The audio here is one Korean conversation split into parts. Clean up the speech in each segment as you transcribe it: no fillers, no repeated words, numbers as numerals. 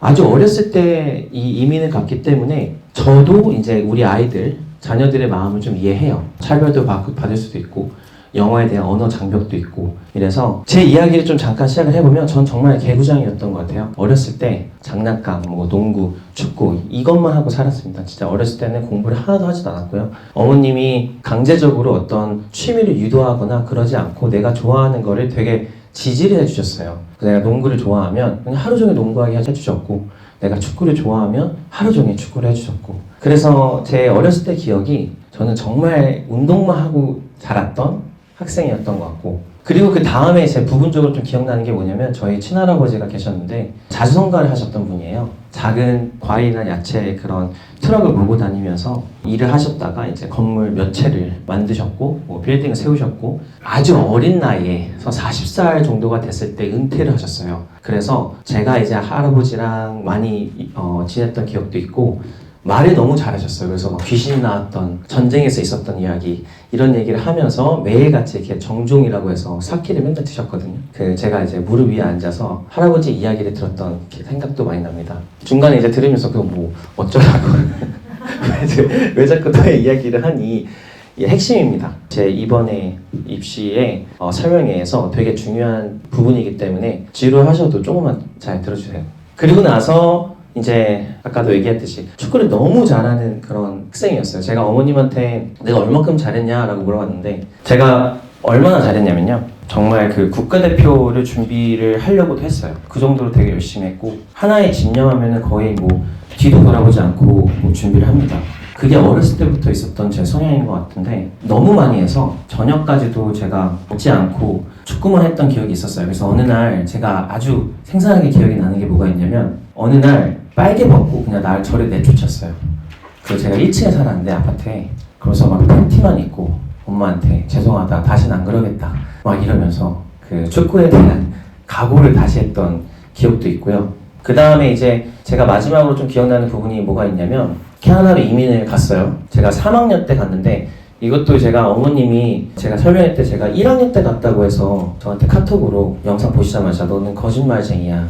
아주 어렸을 때 이 이민을 갔기 때문에 저도 이제 우리 아이들, 자녀들의 마음을 좀 이해해요. 차별도 받을 수도 있고 영어에 대한 언어 장벽도 있고 이래서 제 이야기를 좀 잠깐 시작을 해보면 전 정말 개구장이었던 것 같아요. 어렸을 때 장난감, 뭐 농구, 축구 이것만 하고 살았습니다. 진짜 어렸을 때는 공부를 하나도 하지도 않았고요. 어머님이 강제적으로 어떤 취미를 유도하거나 그러지 않고 내가 좋아하는 거를 되게 지지를 해주셨어요. 내가 농구를 좋아하면 그냥 하루 종일 농구하게 해주셨고 내가 축구를 좋아하면 하루 종일 축구를 해주셨고 그래서 제 어렸을 때 기억이 저는 정말 운동만 하고 자랐던 학생이었던 것 같고 그리고 그 다음에 제 부분적으로 좀 기억나는 게 뭐냐면 저희 친할아버지가 계셨는데 자수성가를 하셨던 분이에요. 작은 과일이나 야채 그런 트럭을 몰고 다니면서 일을 하셨다가 이제 건물 몇 채를 만드셨고 뭐 빌딩을 세우셨고 아주 어린 나이에서 40살 정도가 됐을 때 은퇴를 하셨어요. 그래서 제가 이제 할아버지랑 많이 지냈던 기억도 있고 말을 너무 잘하셨어요. 그래서 막 귀신이 나왔던 전쟁에서 있었던 이야기 이런 얘기를 하면서 매일같이 이렇게 정종이라고 해서 사키를 맨날 드셨거든요. 제가 이제 무릎 위에 앉아서 할아버지 이야기를 들었던 생각도 많이 납니다. 중간에 이제 들으면서 그거 뭐 어쩌라고 왜 자꾸 너의 이야기를 하니 이게 핵심입니다. 제 이번에 입시에 설명회에서 되게 중요한 부분이기 때문에 지루하셔도 조금만 잘 들어주세요. 그리고 나서 이제 아까도 얘기했듯이 축구를 너무 잘하는 그런 학생이었어요. 제가 어머님한테 내가 얼마큼 잘했냐라고 물어봤는데 제가 얼마나 잘했냐면요. 정말 그 국가대표를 준비를 하려고도 했어요. 그 정도로 되게 열심히 했고 하나에 집념하면은 거의 뭐 뒤도 돌아보지 않고 뭐 준비를 합니다. 그게 어렸을 때부터 있었던 제 성향인 것 같은데 너무 많이 해서 저녁까지도 제가 먹지 않고 축구만 했던 기억이 있었어요. 그래서 어느 날 제가 아주 생생하게 기억이 나는 게 뭐가 있냐면 어느 날 빨개 벗고 그냥 저를 내쫓았어요. 그래서 제가 1층에 살았는데 아파트에 그래서 막 팬티만 입고 엄마한테 죄송하다 다시는 안 그러겠다 막 이러면서 그 축구에 대한 각오를 다시 했던 기억도 있고요. 그 다음에 이제 제가 마지막으로 좀 기억나는 부분이 뭐가 있냐면 캐나다로 이민을 갔어요. 제가 3학년 때 갔는데 이것도 제가 어머님이 제가 설명할 때 제가 1학년 때 갔다고 해서 저한테 카톡으로 영상 보시자마자 너는 거짓말쟁이야.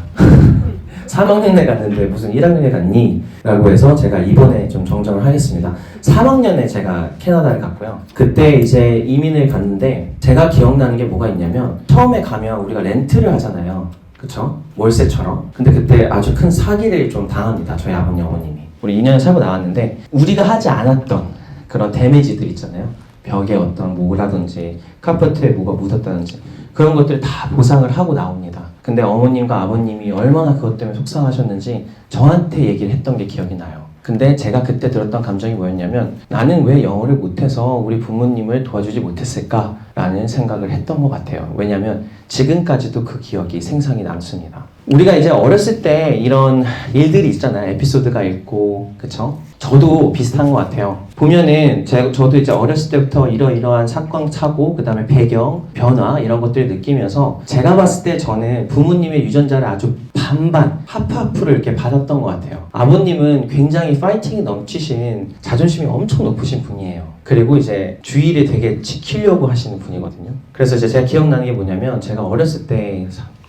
3학년에 갔는데 무슨 1학년에 갔니? 라고 해서 제가 이번에 좀 정정을 하겠습니다. 3학년에 제가 캐나다를 갔고요. 그때 이제 이민을 갔는데 제가 기억나는 게 뭐가 있냐면 처음에 가면 우리가 렌트를 하잖아요. 그쵸? 월세처럼. 근데 그때 아주 큰 사기를 좀 당합니다. 저희 아버님, 어머님이. 우리 2년 살고 나왔는데 우리가 하지 않았던 그런 데미지들 있잖아요. 벽에 어떤 뭐라든지 카페트에 뭐가 묻었다든지 그런 것들 다 보상을 하고 나옵니다. 근데 어머님과 아버님이 얼마나 그것 때문에 속상하셨는지 저한테 얘기를 했던 게 기억이 나요. 근데 제가 그때 들었던 감정이 뭐였냐면 나는 왜 영어를 못해서 우리 부모님을 도와주지 못했을까라는 생각을 했던 것 같아요. 왜냐면 지금까지도 그 기억이 생생히 남습니다. 우리가 이제 어렸을 때 이런 일들이 있잖아요. 에피소드가 있고 그쵸? 저도 비슷한 것 같아요. 보면은 저도 이제 어렸을 때부터 이러이러한 사건, 사고, 그 다음에 배경, 변화 이런 것들을 느끼면서 제가 봤을 때 저는 부모님의 유전자를 아주 반반, 하프하프를 이렇게 받았던 것 같아요. 아버님은 굉장히 파이팅이 넘치신 자존심이 엄청 높으신 분이에요. 그리고 이제 주의를 되게 지키려고 하시는 분이거든요. 그래서 이제 제가 기억나는 게 뭐냐면 제가 어렸을 때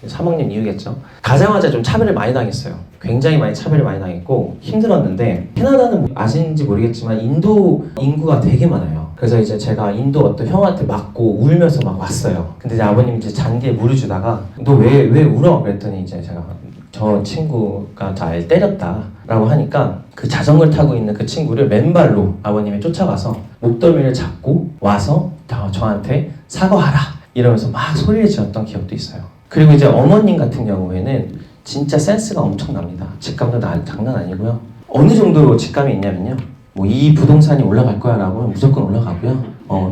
3학년 이후겠죠. 가자마자 좀 차별을 많이 당했어요. 굉장히 많이 차별을 많이 당했고 힘들었는데 캐나다는 뭐 아시는지 모르겠지만 인도 인구가 되게 많아요. 그래서 이제 제가 인도 어떤 형한테 맞고 울면서 막 왔어요. 근데 이제 아버님이 이제 잔디에 물을 주다가 너 왜 울어? 그랬더니 이제 제가 저 친구가 날 때렸다 라고 하니까 그 자전거를 타고 있는 그 친구를 맨발로 아버님이 쫓아가서 목덜미를 잡고 와서 저한테 사과하라 이러면서 막 소리를 지었던 기억도 있어요. 그리고 이제 어머님 같은 경우에는 진짜 센스가 엄청납니다. 직감도 장난 아니고요. 어느 정도로 직감이 있냐면요. 뭐 이 부동산이 올라갈 거야 라고 하면 무조건 올라가고요.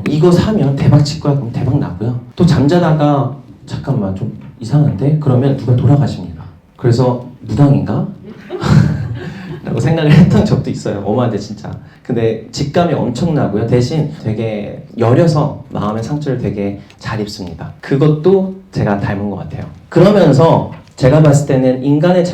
이거 사면 대박 칠 거야 그럼 대박 나고요. 또 잠자다가 잠깐만 좀 이상한데? 그러면 누가 돌아가십니다. 그래서 무당인가? 라고 생각을 했던 적도 있어요. 엄마한테 진짜. 근데 직감이 엄청나고요. 대신 되게 여려서 마음의 상처를 되게 잘 입습니다. 그것도 제가 닮은 것 같아요. 그러면서 제가 봤을 때는 인간은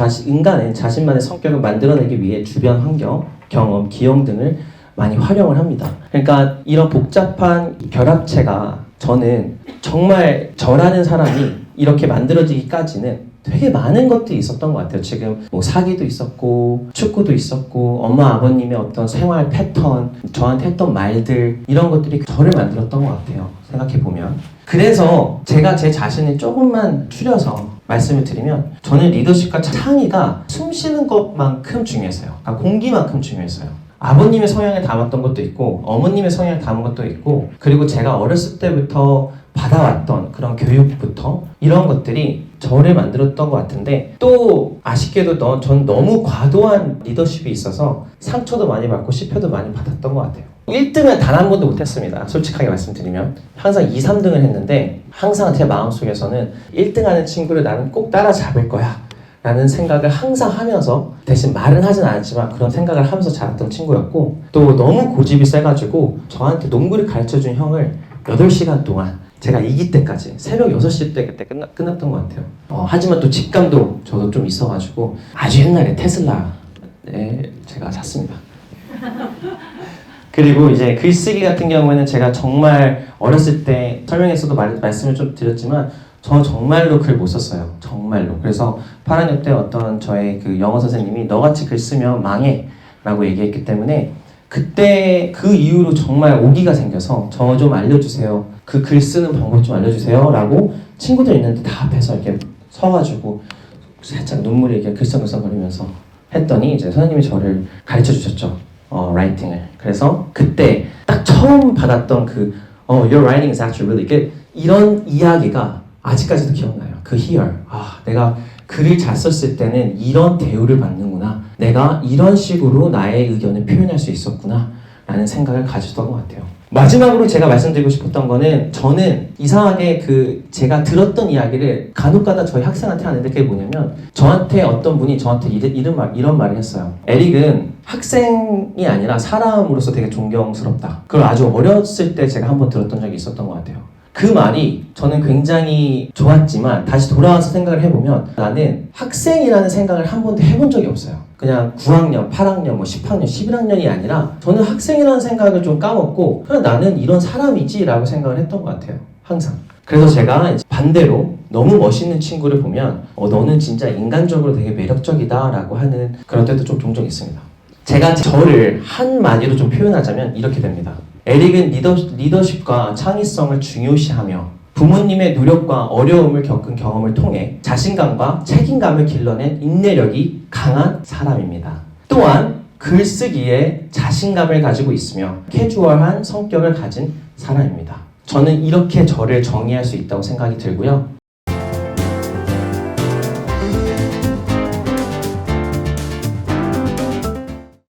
자신만의 성격을 만들어내기 위해 주변 환경, 경험, 기형 등을 많이 활용을 합니다. 그러니까 이런 복잡한 결합체가 저는 정말 저라는 사람이 이렇게 만들어지기까지는 되게 많은 것들이 있었던 것 같아요. 지금 뭐 사기도 있었고 축구도 있었고 엄마 아버님의 어떤 생활 패턴, 저한테 했던 말들 이런 것들이 저를 만들었던 것 같아요. 생각해보면. 그래서 제가 제 자신을 조금만 추려서 말씀을 드리면 저는 리더십과 창의가 숨 쉬는 것만큼 중요했어요. 그러니까 공기만큼 중요했어요. 아버님의 성향을 담았던 것도 있고 어머님의 성향을 담은 것도 있고 그리고 제가 어렸을 때부터 받아왔던 그런 교육부터 이런 것들이 저를 만들었던 것 같은데 또 아쉽게도 전 너무 과도한 리더십이 있어서 상처도 많이 받고 실패도 많이 받았던 것 같아요. 1등을 단 한 번도 못했습니다. 솔직하게 말씀드리면 항상 2, 3등을 했는데 항상 제 마음속에서는 1등 하는 친구를 나는 꼭 따라잡을 거야 라는 생각을 항상 하면서 대신 말은 하진 않았지만 그런 생각을 하면서 자랐던 친구였고 또 너무 고집이 세가지고 저한테 농구를 가르쳐준 형을 8시간 동안 제가 이기 때까지 새벽 6시 때 그때 끝났던 것 같아요. 하지만 또 직감도 저도 좀 있어가지고 아주 옛날에 테슬라 제가 샀습니다. 그리고 이제 글쓰기 같은 경우에는 제가 정말 어렸을 때 설명에서도 말씀을 좀 드렸지만 저 정말로 글 못 썼어요. 정말로. 그래서 8학년 때 어떤 저의 그 영어 선생님이 너같이 글 쓰면 망해 라고 얘기했기 때문에 그때 그 이후로 정말 오기가 생겨서 저 좀 알려주세요. 그 글 쓰는 방법 좀 알려주세요 라고 친구들 있는데 다 앞에서 이렇게 서가지고 살짝 눈물이 이렇게 글썽글썽거리면서 했더니 이제 선생님이 저를 가르쳐 주셨죠. 라이팅을. 그래서 그때 딱 처음 받았던 그 your writing is actually really good 이런 이야기가 아직까지도 기억나요. 그 희열. 내가 글을 잘 썼을 때는 이런 대우를 받는구나. 내가 이런 식으로 나의 의견을 표현할 수 있었구나. 라는 생각을 가졌던 것 같아요. 마지막으로 제가 말씀드리고 싶었던 거는 저는 이상하게 제가 들었던 이야기를 간혹가다 저희 학생한테 하는데 그게 뭐냐면 저한테 어떤 분이 저한테 이런 말을 했어요. 에릭은 학생이 아니라 사람으로서 되게 존경스럽다. 그걸 아주 어렸을 때 제가 한번 들었던 적이 있었던 것 같아요. 그 말이 저는 굉장히 좋았지만 다시 돌아와서 생각을 해보면 나는 학생이라는 생각을 한 번도 해본 적이 없어요. 그냥 9학년, 8학년, 10학년, 11학년이 아니라 저는 학생이라는 생각을 좀 까먹고 그냥 나는 이런 사람이지 라고 생각을 했던 것 같아요. 항상. 그래서 제가 반대로 너무 멋있는 친구를 보면 너는 진짜 인간적으로 되게 매력적이다 라고 하는 그런 때도 좀 종종 있습니다. 제가 저를 한마디로 좀 표현하자면 이렇게 됩니다. 에릭은 리더십과 창의성을 중요시하며 부모님의 노력과 어려움을 겪은 경험을 통해 자신감과 책임감을 길러낸 인내력이 강한 사람입니다. 또한 글쓰기에 자신감을 가지고 있으며 캐주얼한 성격을 가진 사람입니다. 저는 이렇게 저를 정의할 수 있다고 생각이 들고요.